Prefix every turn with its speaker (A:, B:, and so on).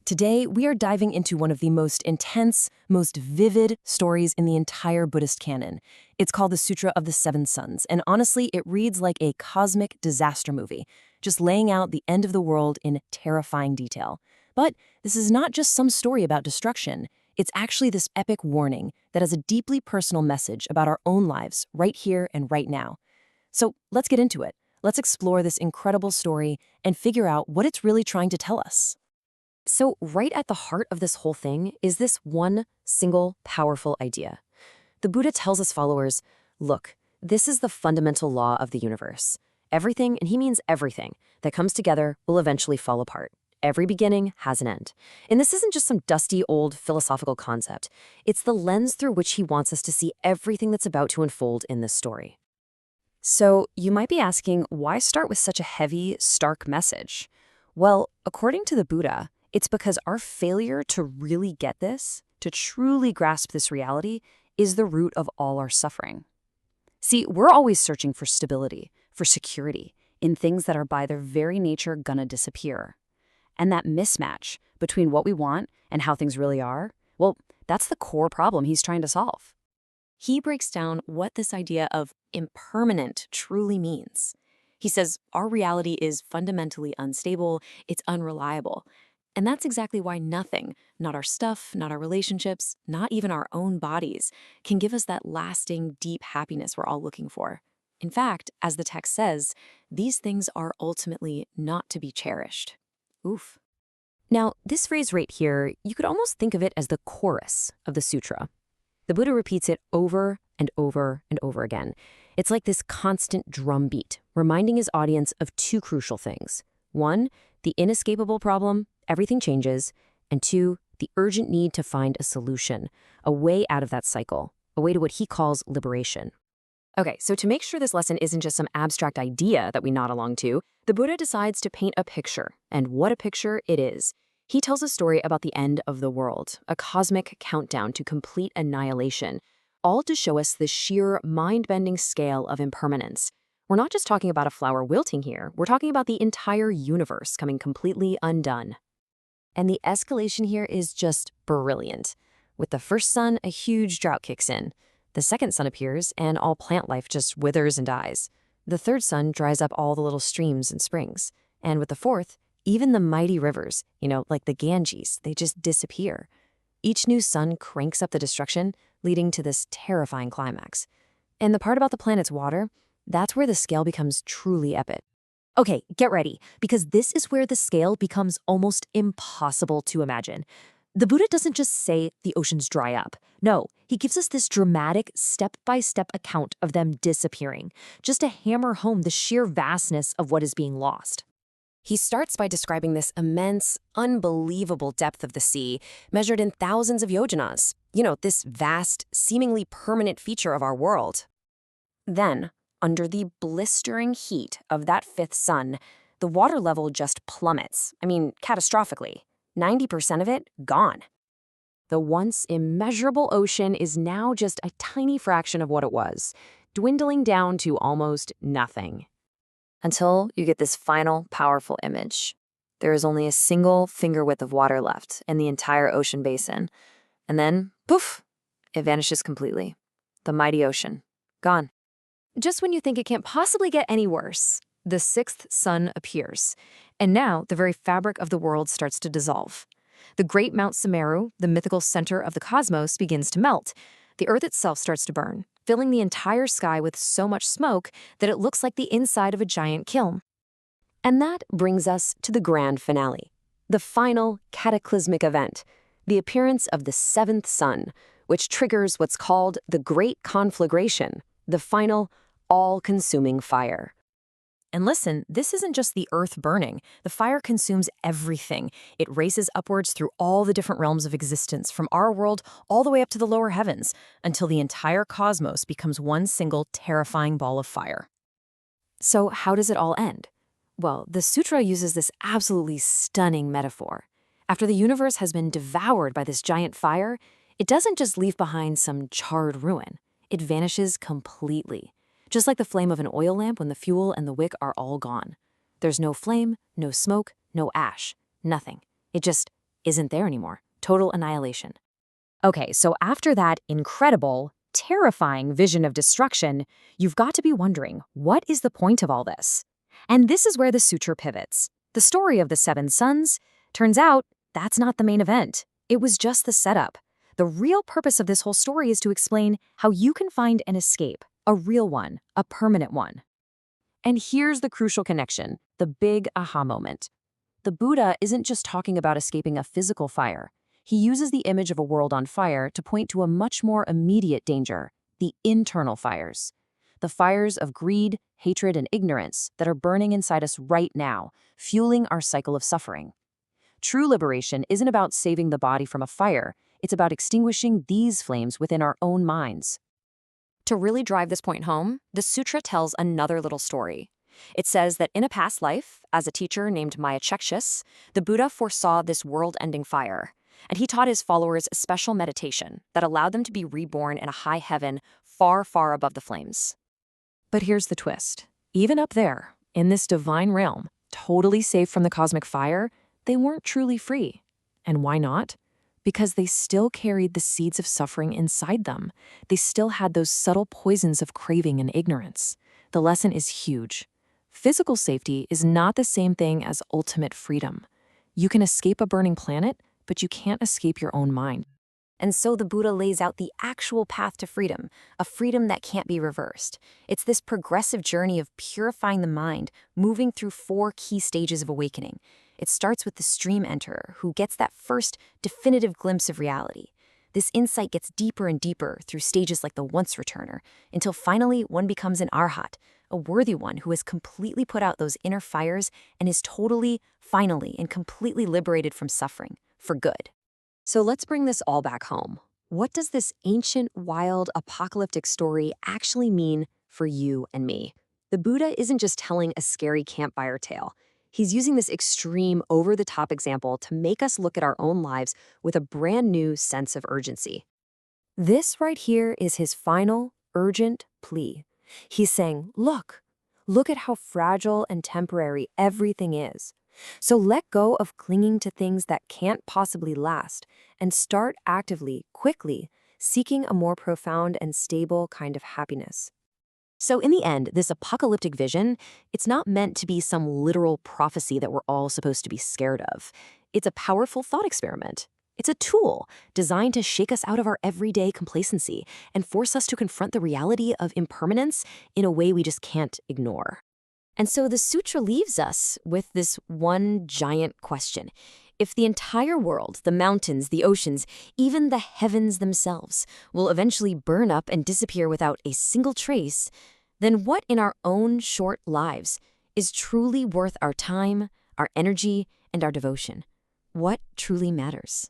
A: Today, we are diving into one of the most intense, most vivid stories in the entire Buddhist canon. It's called the Sutra of the Seven Suns, and honestly, it reads like a cosmic disaster movie, just laying out the end of the world in terrifying detail. But this is not just some story about destruction. It's actually this epic warning that has a deeply personal message about our own lives right here and right now. So let's get into it. Let's explore this incredible story and figure out what it's really trying to tell us. So right at the heart of this whole thing is this one single powerful idea. The Buddha tells his followers, look, this is the fundamental law of the universe. Everything, and he means everything, that comes together will eventually fall apart. Every beginning has an end. And this isn't just some dusty old philosophical concept. It's the lens through which he wants us to see everything that's about to unfold in this story. So you might be asking, why start with such a heavy, stark message? Well, according to the Buddha, it's because our failure to really get this, to truly grasp this reality, is the root of all our suffering. See, we're always searching for stability, for security, in things that are by their very nature gonna disappear. And that mismatch between what we want and how things really are, well, that's the core problem he's trying to solve. He breaks down what this idea of impermanent truly means. He says our reality is fundamentally unstable, it's unreliable. And that's exactly why nothing, not our stuff, not our relationships, not even our own bodies, can give us that lasting, deep happiness we're all looking for. In fact, as the text says, these things are ultimately not to be cherished. Oof. Now, this phrase right here, you could almost think of it as the chorus of the sutra. The Buddha repeats it over and over and over again. It's like this constant drumbeat, reminding his audience of two crucial things. One, the inescapable problem, everything changes, and two, the urgent need to find a solution, a way out of that cycle, a way to what he calls liberation. Okay, so to make sure this lesson isn't just some abstract idea that we nod along to, the Buddha decides to paint a picture, and what a picture it is. He tells a story about the end of the world, a cosmic countdown to complete annihilation, all to show us the sheer mind-bending scale of impermanence. We're not just talking about a flower wilting here, we're talking about the entire universe coming completely undone. And the escalation here is just brilliant. With the first sun, a huge drought kicks in. The second sun appears, and all plant life just withers and dies. The third sun dries up all the little streams and springs. And with the fourth, even the mighty rivers, like the Ganges, they just disappear. Each new sun cranks up the destruction, leading to this terrifying climax. And the part about the planet's water, that's where the scale becomes truly epic. Okay, get ready, because this is where the scale becomes almost impossible to imagine. The Buddha doesn't just say the oceans dry up. No, he gives us this dramatic step-by-step account of them disappearing, just to hammer home the sheer vastness of what is being lost. He starts by describing this immense, unbelievable depth of the sea, measured in thousands of yojanas. This vast, seemingly permanent feature of our world. Then, under the blistering heat of that fifth sun, the water level just plummets. Catastrophically. 90% of it gone. The once immeasurable ocean is now just a tiny fraction of what it was, dwindling down to almost nothing. Until you get this final, powerful image. There is only a single finger width of water left in the entire ocean basin. And then, poof, it vanishes completely. The mighty ocean, gone. Just when you think it can't possibly get any worse, the sixth sun appears. And now the very fabric of the world starts to dissolve. The great Mount Sumeru, the mythical center of the cosmos, begins to melt. The earth itself starts to burn, filling the entire sky with so much smoke that it looks like the inside of a giant kiln. And that brings us to the grand finale, the final cataclysmic event, the appearance of the seventh sun, which triggers what's called the Great Conflagration, the final, all-consuming fire. And listen, this isn't just the earth burning. The fire consumes everything. It races upwards through all the different realms of existence, from our world all the way up to the lower heavens, until the entire cosmos becomes one single terrifying ball of fire. So how does it all end? Well, the sutra uses this absolutely stunning metaphor. After the universe has been devoured by this giant fire, it doesn't just leave behind some charred ruin. It vanishes completely. Just like the flame of an oil lamp when the fuel and the wick are all gone. There's no flame, no smoke, no ash, nothing. It just isn't there anymore. Total annihilation. Okay, so after that incredible, terrifying vision of destruction, you've got to be wondering, what is the point of all this? And this is where the sutra pivots. The story of the 7 sons, turns out that's not the main event. It was just the setup. The real purpose of this whole story is to explain how you can find an escape, a real one, a permanent one. And here's the crucial connection, the big aha moment. The Buddha isn't just talking about escaping a physical fire. He uses the image of a world on fire to point to a much more immediate danger, the internal fires. The fires of greed, hatred, and ignorance that are burning inside us right now, fueling our cycle of suffering. True liberation isn't about saving the body from a fire, it's about extinguishing these flames within our own minds. To really drive this point home, the sutra tells another little story. It says that in a past life, as a teacher named Meticulously, the Buddha foresaw this world-ending fire, and he taught his followers a special meditation that allowed them to be reborn in a high heaven far, far above the flames. But here's the twist. Even up there, in this divine realm, totally safe from the cosmic fire, they weren't truly free. And why not? Because they still carried the seeds of suffering inside them. They still had those subtle poisons of craving and ignorance. The lesson is huge. Physical safety is not the same thing as ultimate freedom. You can escape a burning planet, but you can't escape your own mind. And so the Buddha lays out the actual path to freedom, a freedom that can't be reversed. It's this progressive journey of purifying the mind, moving through 4 key stages of awakening. It starts with the stream enterer, who gets that first definitive glimpse of reality. This insight gets deeper and deeper through stages like the once returner, until finally one becomes an arhat, a worthy one who has completely put out those inner fires and is totally, finally, and completely liberated from suffering, for good. So let's bring this all back home. What does this ancient, wild, apocalyptic story actually mean for you and me? The Buddha isn't just telling a scary campfire tale. He's using this extreme, over-the-top example to make us look at our own lives with a brand new sense of urgency. This right here is his final, urgent plea. He's saying, look at how fragile and temporary everything is. So let go of clinging to things that can't possibly last and start actively, quickly, seeking a more profound and stable kind of happiness. So in the end, this apocalyptic vision, it's not meant to be some literal prophecy that we're all supposed to be scared of. It's a powerful thought experiment. It's a tool designed to shake us out of our everyday complacency and force us to confront the reality of impermanence in a way we just can't ignore. And so the sutra leaves us with this one giant question. If the entire world, the mountains, the oceans, even the heavens themselves, will eventually burn up and disappear without a single trace, then what in our own short lives is truly worth our time, our energy, and our devotion? What truly matters?